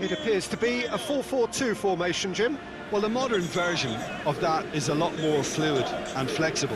It appears to be a 4-4-2 formation, Jim. Well, the modern version of that is a lot more fluid and flexible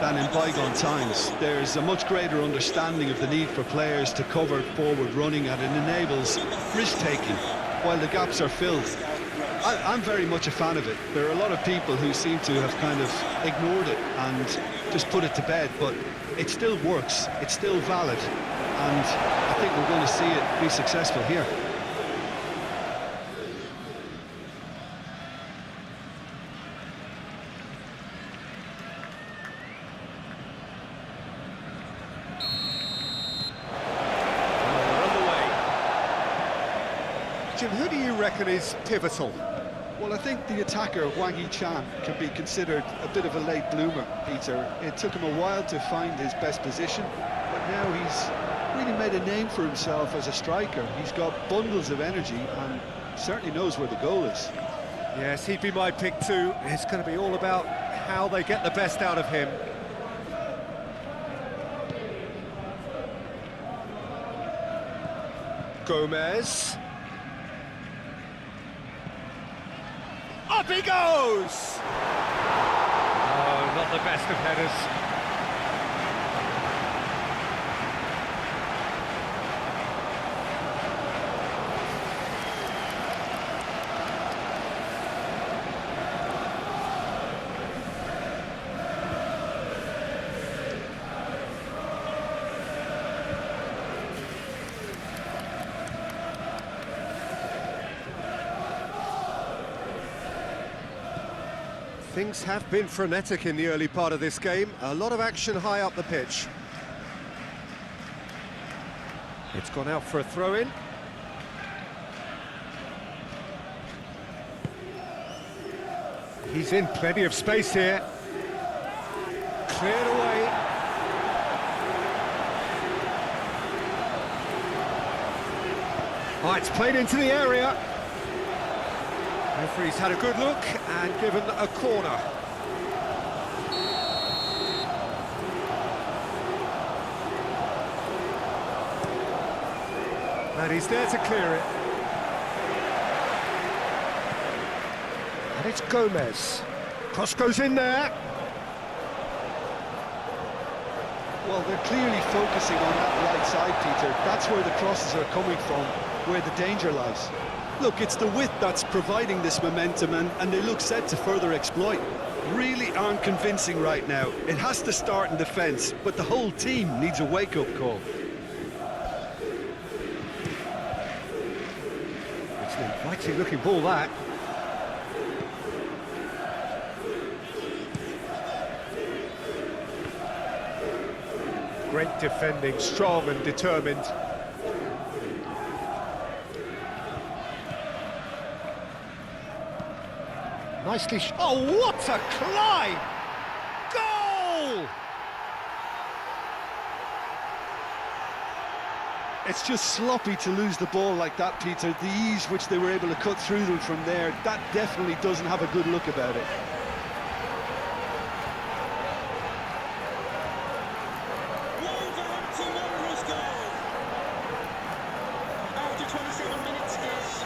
than in bygone times. There's a much greater understanding of the need for players to cover forward running, and it enables risk-taking while the gaps are filled. I'm very much a fan of it. There are a lot of people who seem to have kind of ignored it and just put it to bed, but it still works, it's still valid, and I think we're going to see it be successful here. Jim, who do you reckon is pivotal? Well, I think the attacker, Wang Yi-chan, can be considered a bit of a late bloomer, Peter. It took him a while to find his best position, but now he's really made a name for himself as a striker. He's got bundles of energy and certainly knows where the goal is. Yes, he'd be my pick too. It's going to be all about how they get the best out of him. Gomez. Up he goes! Oh, not the best of headers. Things have been frenetic in the early part of this game. A lot of action high up the pitch. It's gone out for a throw-in. He's in plenty of space here. Cleared away. Oh, it's played into the area. Referee's had a good look and given a corner. And he's there to clear it. And it's Gomez. Cross goes in there. Well, they're clearly focusing on that right side, Peter. That's where the crosses are coming from, where the danger lies. Look, it's the width that's providing this momentum, and they look set to further exploit. Really aren't convincing right now. It has to start in defence, but the whole team needs a wake-up call. It's an inviting-looking ball, that. Great defending, strong and determined. Nicely oh, what a climb! Goal! It's just sloppy to lose the ball like that, Peter. The ease which they were able to cut through them from there, that definitely doesn't have a good look about it. Wolverhampton Wanderers goal! After 27 minutes is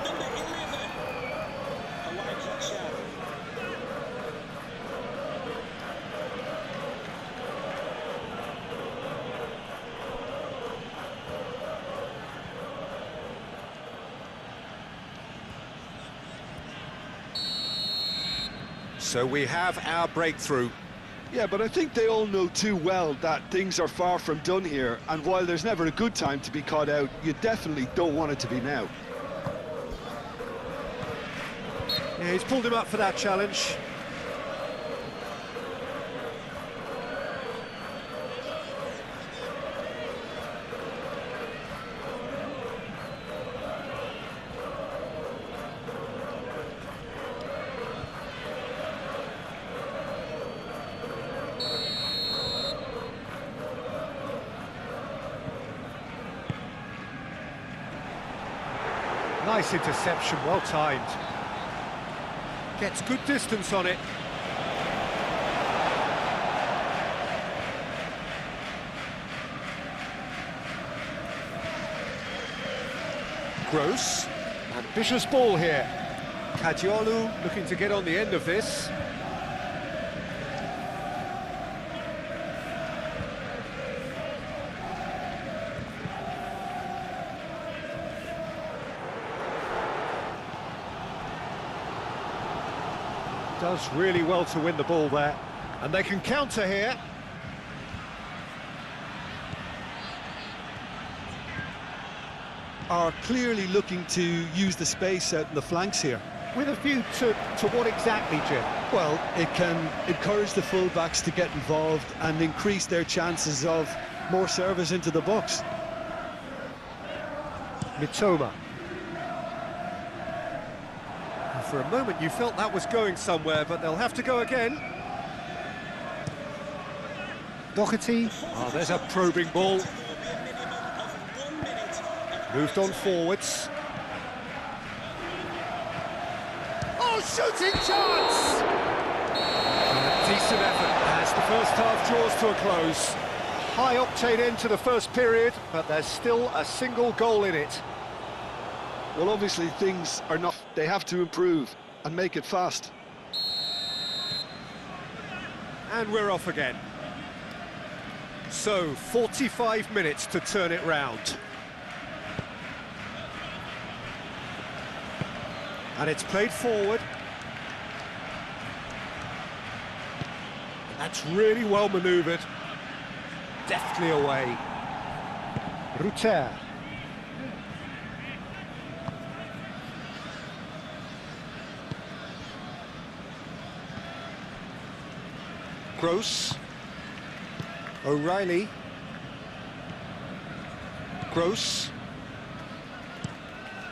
number 11. A wide kick shot. So we have our breakthrough. Yeah, but I think they all know too well that things are far from done here, and while there's never a good time to be caught out, you definitely don't want it to be now. Yeah, he's pulled him up for that challenge. Nice interception, well timed. Gets good distance on it. Gross. Ambitious ball here. Kadiolu looking to get on the end of this. Does really well to win the ball there. And they can counter here. Are clearly looking to use the space out in the flanks here. With a view to what exactly, Jim? Well, it can encourage the full-backs to get involved and increase their chances of more service into the box. Mitoma. And for a moment you felt that was going somewhere, but they'll have to go again. Doherty. Oh, there's a probing ball. Moved on forwards. Oh, shooting chance! And a decent effort as the first half draws to a close. High-octane end to the first period, but there's still a single goal in it. Well, obviously things are not... They have to improve and make it fast. And we're off again. So, 45 minutes to turn it round. And it's played forward. And that's really well manoeuvred. Deftly away. Rutter. Gross. O'Reilly. Gross.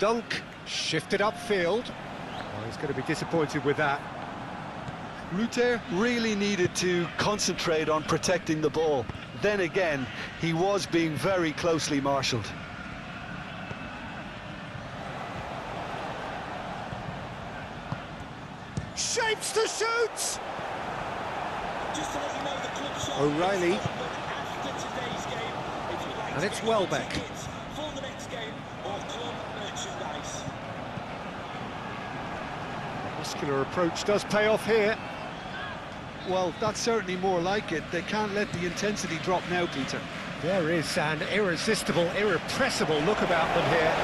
Dunk. Shifted upfield. Oh, he's going to be disappointed with that. Rutter really needed to concentrate on protecting the ball. Then again, he was being very closely marshalled. Shapes to shoot! Just to let you know, the club shop O'Reilly. is open after today's game. If you'd like And to it's get Welbeck. tickets for the next game or club merchandise. Muscular approach does pay off here. Well, that's certainly more like it. They can't let the intensity drop now, Peter. There is an irresistible, irrepressible look about them here.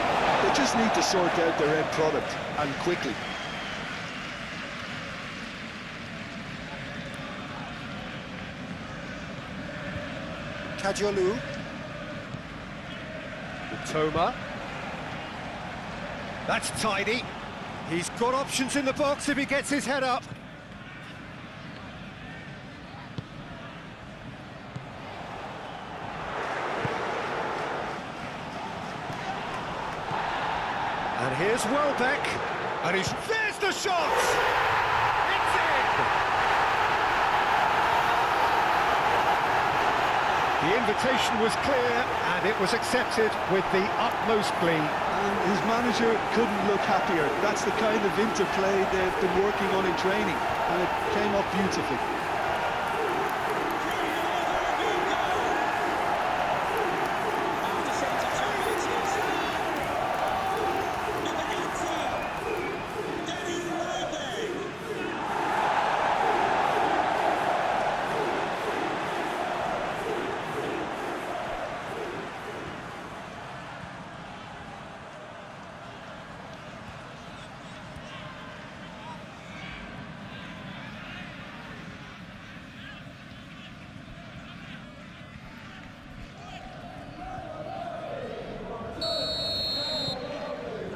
They just need to sort out their end product, and quickly. Kadiolu. Mitoma. That's tidy. He's got options in the box if he gets his head up. And here's Welbeck. And there's the shot! It's in! The invitation was clear, and it was accepted with the utmost glee. And his manager couldn't look happier. That's the kind of interplay they've been working on in training, and it came up beautifully. After 72 minutes, it's number 18, Dennis Renne.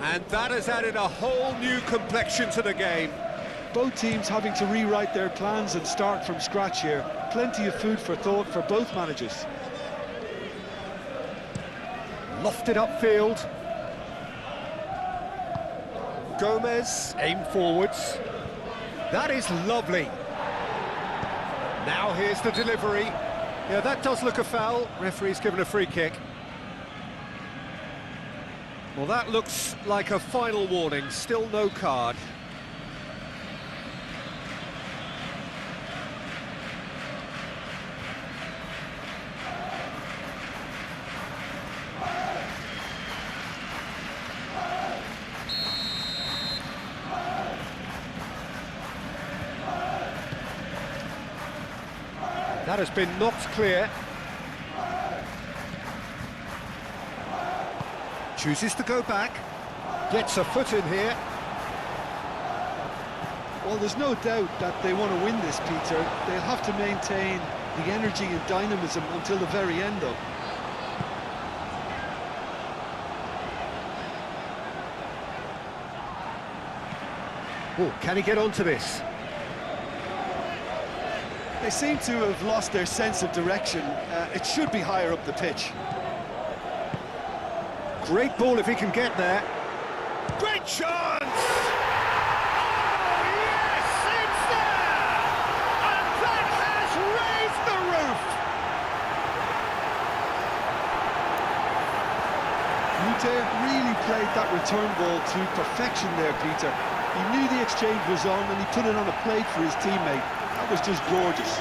And that has added a whole new complexion to the game. Both teams having to rewrite their plans and start from scratch here. Plenty of food for thought for both managers. Lofted upfield. Gomez, aim forwards. That is lovely. Now here's the delivery. Yeah, that does look a foul. Referee's given a free kick. Well, that looks like a final warning. Still no card. That has been knocked clear. Chooses to go back. Gets a foot in here. Well, there's no doubt that they want to win this, Peter. They'll have to maintain the energy and dynamism until the very end, though. Oh, can he get onto this? They seem to have lost their sense of direction. It should be higher up the pitch. Great ball if he can get there. Great chance! Oh, yes, it's there! And that has raised the roof! Rute really played that return ball to perfection there, Peter. He knew the exchange was on and he put it on a plate for his teammate. That was just gorgeous.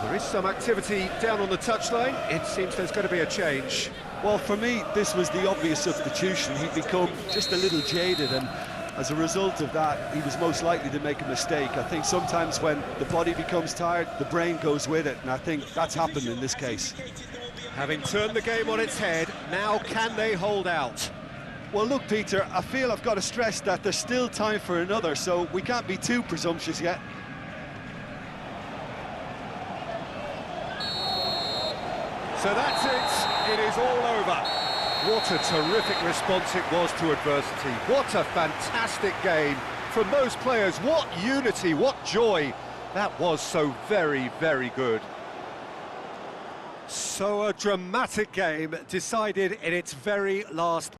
There is some activity down on the touchline. It seems there's going to be a change. Well, for me, this was the obvious substitution. He'd become just a little jaded, and as a result of that, he was most likely to make a mistake. I think sometimes when the body becomes tired, the brain goes with it, and I think that's happened in this case. Having turned the game on its head, now can they hold out? Well, look, Peter, I feel I've got to stress that there's still time for another, so we can't be too presumptuous yet. So that's it. It is all over. What a terrific response it was to adversity. What a fantastic game from those players. What unity, what joy. That was so very, very good. So a dramatic game decided in its very last